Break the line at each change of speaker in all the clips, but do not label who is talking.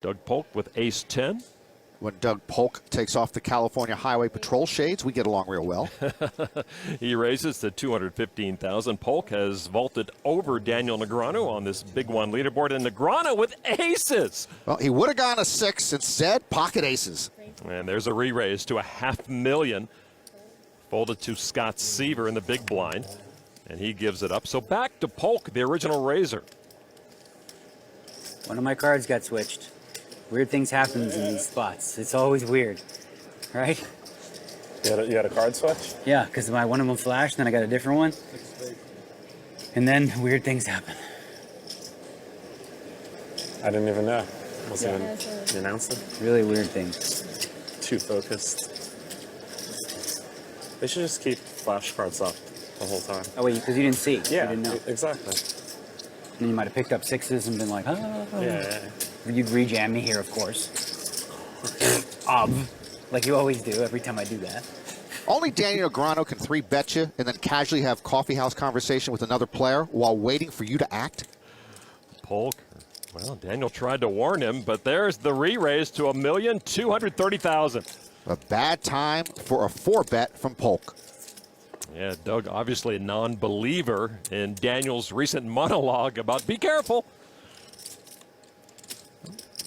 Doug Polk with ace 10.
When Doug Polk takes off the California Highway Patrol shades, we get along real well.
He raises to 215,000. Polk has vaulted over Daniel Negreanu on this big one leaderboard, and Negreanu with aces.
Well, he would have gone a 6, instead pocket aces.
And there's a re-raise to $500,000. Folded to Scott Seaver in the big blind, and he gives it up. So back to Polk, the original raiser.
One of my cards got switched. Weird things happen in these spots. It's always weird, right?
You had a card switch?
Yeah, because one of them flashed, then I got a different one. And then weird things happen.
I didn't even know. Wasn't you announced it?
Really weird things.
Too focused. They should just keep flashcards up the whole time.
Oh, wait, because you didn't see.
Yeah,
You didn't know.
exactly.
And then you might have picked up 6s and been like, oh.
Yeah.
You'd re-jam me here, of course. Like you always do every time I do that.
Only Daniel Negreanu can 3-bet you and then casually have coffee house conversation with another player while waiting for you to act.
Polk, well, Daniel tried to warn him, but there's the re-raise to $1,230,000.
A bad time for a 4-bet from Polk.
Yeah, Doug, obviously a non-believer in Daniel's recent monologue about be careful.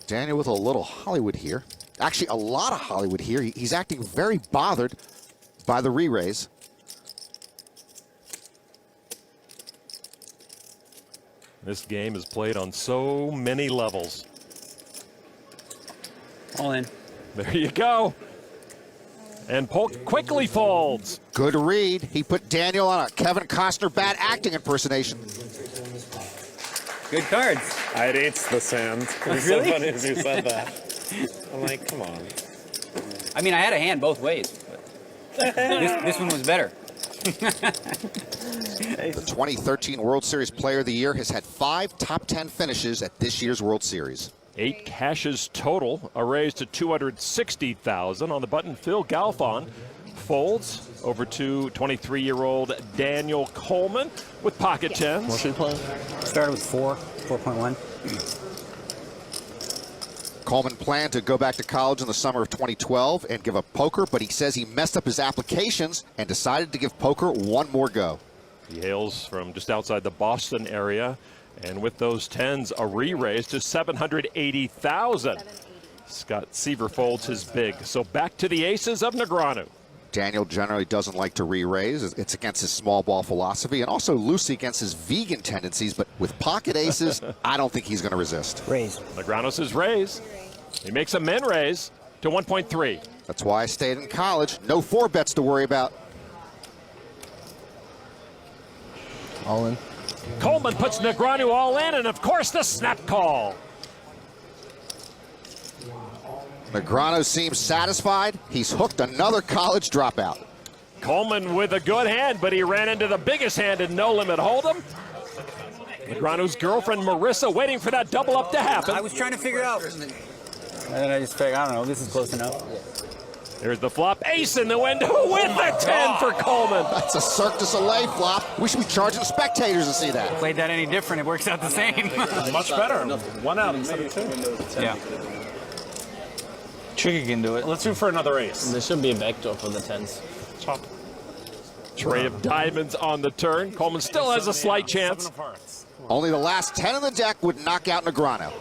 Daniel with a little Hollywood here. Actually, a lot of Hollywood here. He's acting very bothered by the re-raise.
This game is played on so many levels.
All in.
There you go. And Polk quickly folds.
Good read. He put Daniel on a Kevin Costner bad acting impersonation.
Good cards.
I had eights the sand. It was
Really?
so funny as you said that. I'm like, come on.
I mean, I had a hand both ways. But this one was better.
The 2013 World Series Player of the Year has had 5 top 10 finishes at this year's World Series.
8 cashes total, a raise to $260,000 on the button. Phil Galfond folds over to 23-year-old Daniel Coleman with pocket tens.
What's he playing?
Started with 4.1.
Coleman planned to go back to college in the summer of 2012 and give up poker, but he says he messed up his applications and decided to give poker one more go.
He hails from just outside the Boston area, and with those tens, a re-raise to $780,000. Scott Seaver folds his big. So back to the aces of Negreanu.
Daniel generally doesn't like to re-raise. It's against his small ball philosophy and also loosely against his vegan tendencies, but with pocket aces, I don't think he's going to resist.
Raise.
Negreanu says raise. He makes a min raise to 1.3.
That's why I stayed in college. No 4-bets to worry about.
All in.
Coleman puts Negreanu all in, and of course the snap call.
Negreanu seems satisfied. He's hooked another college dropout.
Coleman with a good hand, but he ran into the biggest hand in No Limit Hold'em. Negreanu's girlfriend Marissa waiting for that double up to happen.
I was trying to figure out. And then I just figured, I don't know, this is close enough.
There's the flop, ace in the window with the 10 for Coleman.
That's a Cirque du Soleil flop. We should be charging spectators to see that.
Played that any different, it works out the same.
Much better. 1 out instead of 2.
Yeah.
Trigger can do it.
Let's do for another ace.
There should be a backdoor for the 10s.
Chop.
Tray of diamonds on the turn. Coleman still has a slight chance.
7 of hearts.
Only the last 10 in the deck would knock out Negreanu.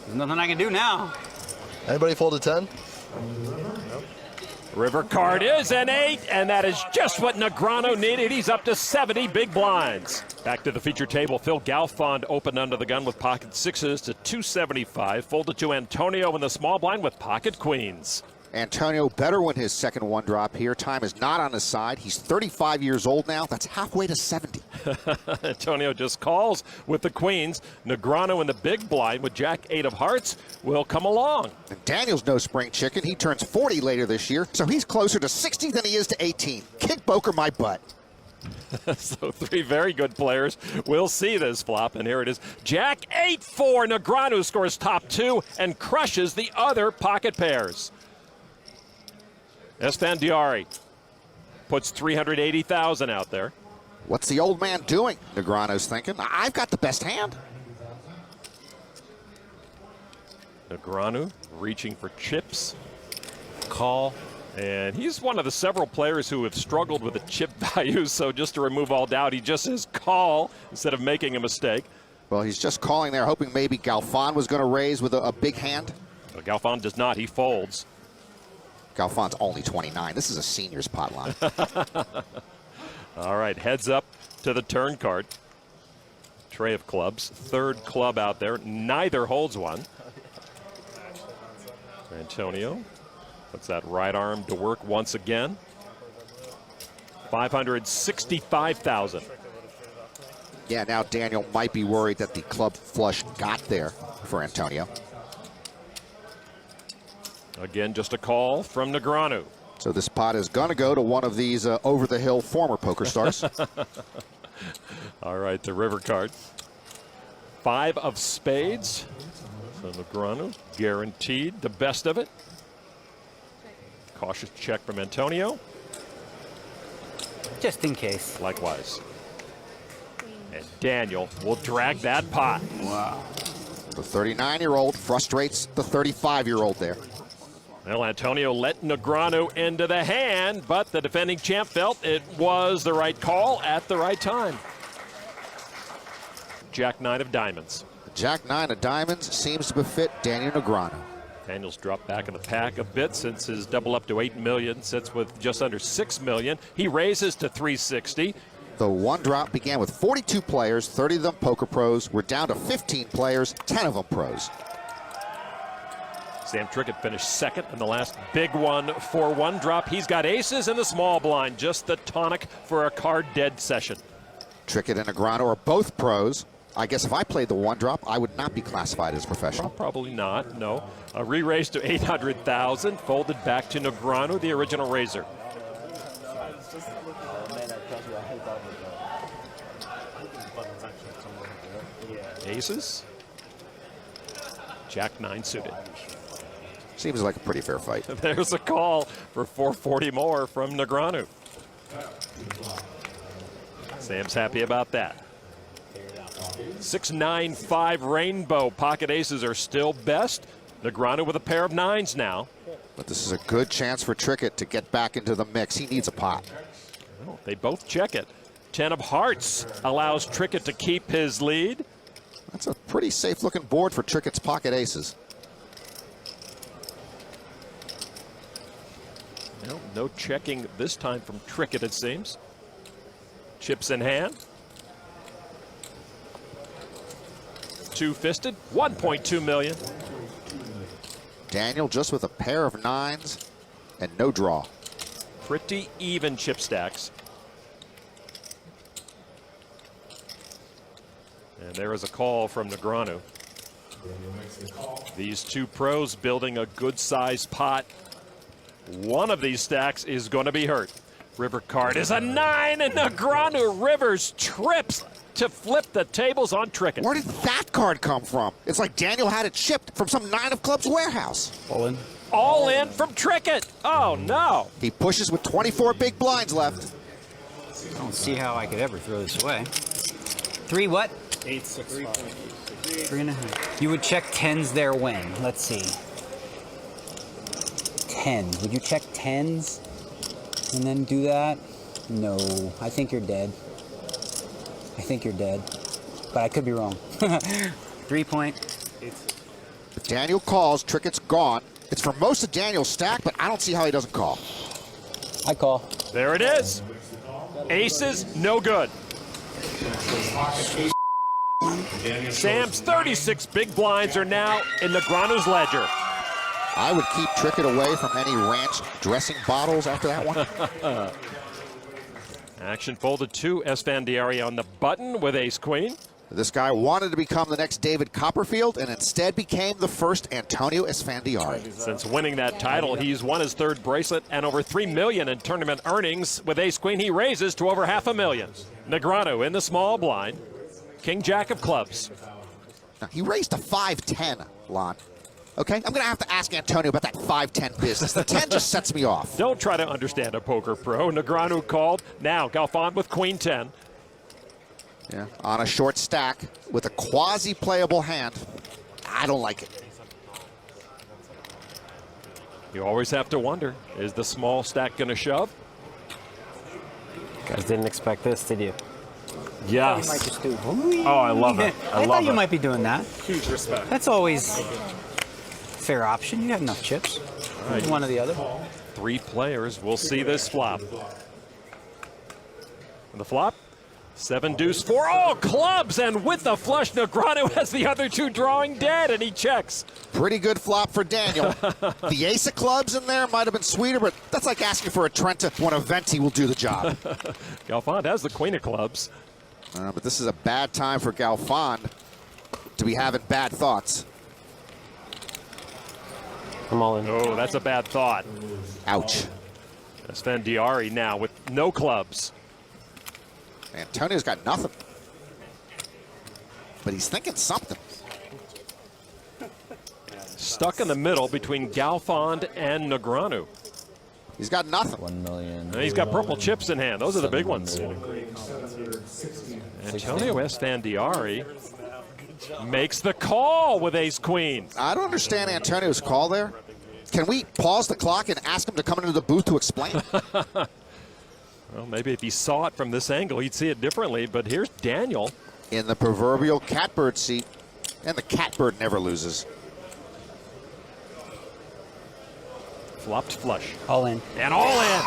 There's nothing I can do now.
Anybody fold a 10?
River card is an 8, and that is just what Negreanu needed. He's up to 70 big blinds. Back to the feature table. Phil Galfond opened under the gun with pocket 6s to 275. Folded to Antonio in the small blind with pocket queens.
Antonio better win his second 1-drop here. Time is not on his side. He's 35 years old now. That's halfway to 70.
Antonio just calls with the queens. Negreanu in the big blind with Jack 8 of hearts will come along.
And Daniel's no spring chicken. He turns 40 later this year, so he's closer to 60 than he is to 18. Kick poker my butt.
So 3 very good players will see this flop, and here it is. Jack 8-4. Negreanu scores top 2 and crushes the other pocket pairs. Esfandiari puts $380,000 out there.
What's the old man doing? Negreanu's thinking. I've got the best hand.
Negreanu reaching for chips.
Call.
And he's one of the several players who have struggled with the chip values, so just to remove all doubt, he just says call instead of making a mistake.
Well, he's just calling there, hoping maybe Galfon was going to raise with a big hand.
But Galfon does not. He folds.
Galfon's only 29. This is a senior's pot line.
All right, heads up to the turn card. Tray of clubs. Third club out there. Neither holds one. Antonio puts that right arm to work once again. 565,000.
Yeah, now Daniel might be worried that the club flush got there for Antonio.
Again, just a call from Negreanu.
So this pot is going to go to one of these over-the-hill former poker stars.
All right, the river card. 5 of spades. So Negreanu guaranteed the best of it. Cautious check from Antonio.
Just in case.
Likewise. And Daniel will drag that pot.
Wow.
The 39-year-old frustrates the 35-year-old there.
Well, Antonio let Negreanu into the hand, but the defending champ felt it was the right call at the right time. Jack 9 of diamonds.
Jack 9 of diamonds seems to befit Daniel Negreanu.
Daniel's dropped back in the pack a bit since his double up to 8 million, sits with just under 6 million. He raises to 360.
The one drop began with 42 players, 30 of them poker pros. We're down to 15 players, 10 of them pros.
Sam Trickett finished second in the last big one for one drop. He's got aces in the small blind, just the tonic for a card dead session.
Trickett and Negreanu are both pros. I guess if I played the one drop, I would not be classified as professional.
Probably not, no. A re-raise to 800,000, folded back to Negreanu, the original raiser. Aces. Jack 9 suited.
Seems like a pretty fair fight.
There's a call for 440 more from Negreanu. Sam's happy about that. 6-9-5 rainbow. Pocket aces are still best. Negreanu with a pair of 9s now.
But this is a good chance for Trickett to get back into the mix. He needs a pot.
Well, they both check it. 10 of hearts allows Trickett to keep his lead.
That's a pretty safe-looking board for Trickett's pocket aces.
No checking this time from Trickett, it seems. Chips in hand. Two-fisted, 1.2 million.
Daniel just with a pair of 9s and no draw.
Pretty even chip stacks. And there is a call from Negreanu. These two pros building a good-sized pot. One of these stacks is going to be hurt. River card is a 9, and Negreanu Rivers trips to flip the tables on Trickett.
Where did that card come from? It's like Daniel had it shipped from some 9 of clubs warehouse.
All in.
All in from Trickett. Oh, no.
He pushes with 24 big blinds left.
I don't see how I could ever throw this away. 3 what?
865.
3.5. You would check 10s there when? Let's see. 10. Would you check 10s and then do that? No. I think you're dead. I think you're dead. But I could be wrong. 3 point.
If Daniel calls, Trickett's gone. It's for most of Daniel's stack, but I don't see how he doesn't call.
I call.
There it is. Aces, no good. Sam's 36 big blinds are now in Negreanu's ledger.
I would keep Trickett away from any ranch dressing bottles after that one.
Action folded to Esfandiari on the button with ace-queen.
This guy wanted to become the next David Copperfield and instead became the first Antonio Esfandiari.
Since winning that title, he's won his third bracelet and over $3 million in tournament earnings. With ace-queen, he raises to over $500,000. Negreanu in the small blind. King-jack of clubs.
Now, he raised to 5-10, Lon. Okay, I'm going to have to ask Antonio about that 5-10 business. The 10 just sets me off.
Don't try to understand a poker pro. Negreanu called. Now Galfon with queen 10.
Yeah, on a short stack with a quasi-playable hand. I don't like it.
You always have to wonder, is the small stack going to shove?
Guys didn't expect this, did you?
You might
Yes.
just do.
Oh, I love it. I
thought
love
you
it.
might be doing that.
Huge respect.
That's always a fair option. You have enough chips.
Right.
One or the other.
3 players will see this flop. And the flop, 7 deuce 4. Oh, clubs, and with the flush, Negreanu has the other 2 drawing dead, and he checks.
Pretty good flop for Daniel. The ace of clubs in there might have been sweeter, but that's like asking for a Trenta when a Venti will do the job.
Galfond has the queen of clubs.
But this is a bad time for Galfond to be having bad thoughts.
I'm all in.
Oh, that's a bad thought.
Ouch.
Esfandiari now with no clubs.
Antonio's got nothing. But he's thinking something.
Stuck in the middle between Galfond and Negreanu.
He's got nothing.
1 million.
And he's got purple chips in hand. Those are the big ones. Antonio Esfandiari makes the call with ace-queen.
I don't understand Antonio's call there. Can we pause the clock and ask him to come into the booth to explain?
Well, maybe if he saw it from this angle, he'd see it differently. But here's Daniel.
In the proverbial catbird seat. And the catbird never loses.
Flopped flush.
All in.
And all in.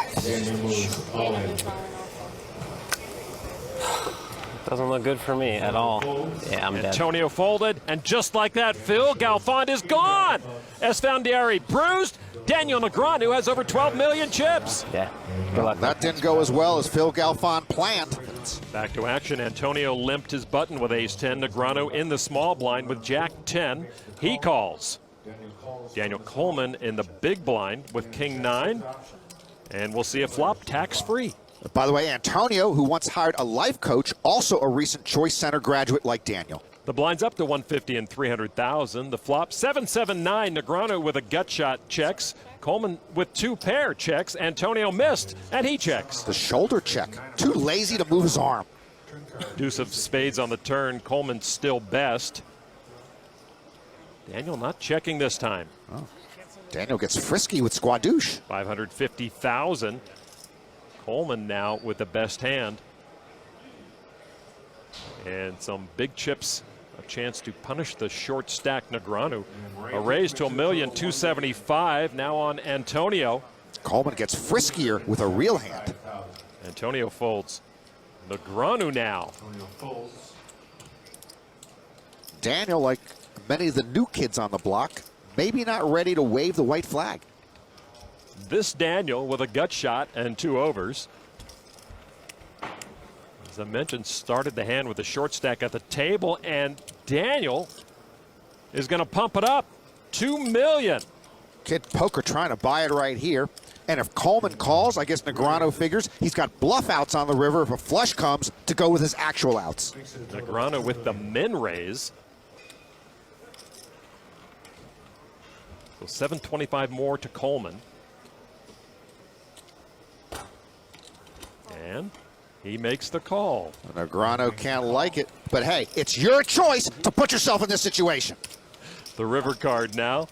Doesn't look good for me at all. Yeah, I'm dead.
Antonio folded, and just like that, Phil, Galfond is gone. Esfandiari bruised. Daniel Negreanu has over 12 million chips.
Yeah. Good luck.
That didn't go as well as Phil Galfond planned.
Back to action. Antonio limped his button with ace-10. Negreanu in the small blind with jack-10. He calls. Daniel Coleman in the big blind with king-9. And we'll see a flop tax-free.
By the way, Antonio, who once hired a life coach, also a recent Choice Center graduate like Daniel.
The blind's up to 150 and 300,000. The flop 779. Negreanu with a gut shot checks. Coleman with 2 pair checks. Antonio missed, and he checks.
The shoulder check. Too lazy to move his arm.
Deuce of spades on the turn. Coleman still best. Daniel not checking this time.
Oh. Daniel gets frisky with squadouche.
550,000. Coleman now with the best hand. And some big chips. A chance to punish the short stack Negreanu. A raise to 1,275,000 now on Antonio.
Coleman gets friskier with a real hand.
Antonio folds. Negreanu now.
Daniel, like many of the new kids on the block, maybe not ready to wave the white flag.
This Daniel with a gut shot and 2 overs. As I mentioned, started the hand with a short stack at the table, and Daniel is going to pump it up. 2 million.
Kid poker trying to buy it right here. And if Coleman calls, I guess Negreanu figures he's got bluff outs on the river if a flush comes to go with his actual outs.
Negreanu with the min raise. So 725 more to Coleman. And he makes the call.
Negreanu can't like it, but hey, it's your choice to put yourself in this situation.
The river card now.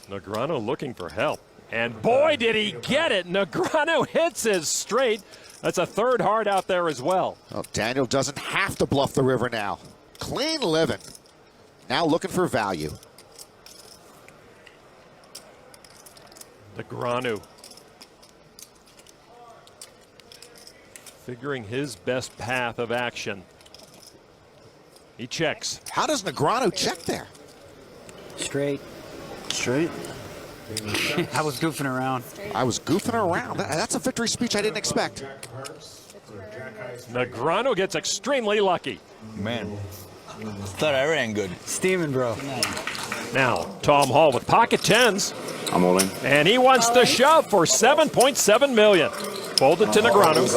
Negreanu looking for help. And boy, did he get it. Negreanu hits his straight. That's a third hard out there as well.
Well, Daniel doesn't have to bluff the river now. Clean living. Now looking for value.
Negreanu figuring his best path of action. He checks.
How does Negreanu check there?
Straight.
Straight.
I was goofing around.
I was goofing around. That's a victory speech I didn't expect.
Negreanu gets extremely lucky.
Man, thought I ran good.
Steaming, bro.
Now, Tom Hall with pocket tens.
I'm all in.
And he wants to shove for 7.7 million. Folded to Negreanu.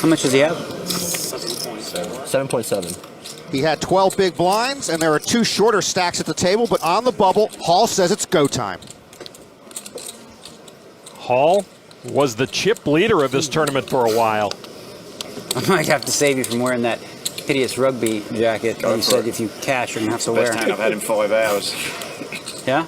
How much does he have?
7.7.
He had 12 big blinds, and there are 2 shorter stacks at the table, but on the bubble, Hall says it's go time.
Hall was the chip leader of this tournament for a while.
I might have to save you from wearing that hideous rugby jacket that you said if you cash, you're going to have to wear.
Best hand I've had in 5 hours.
Yeah?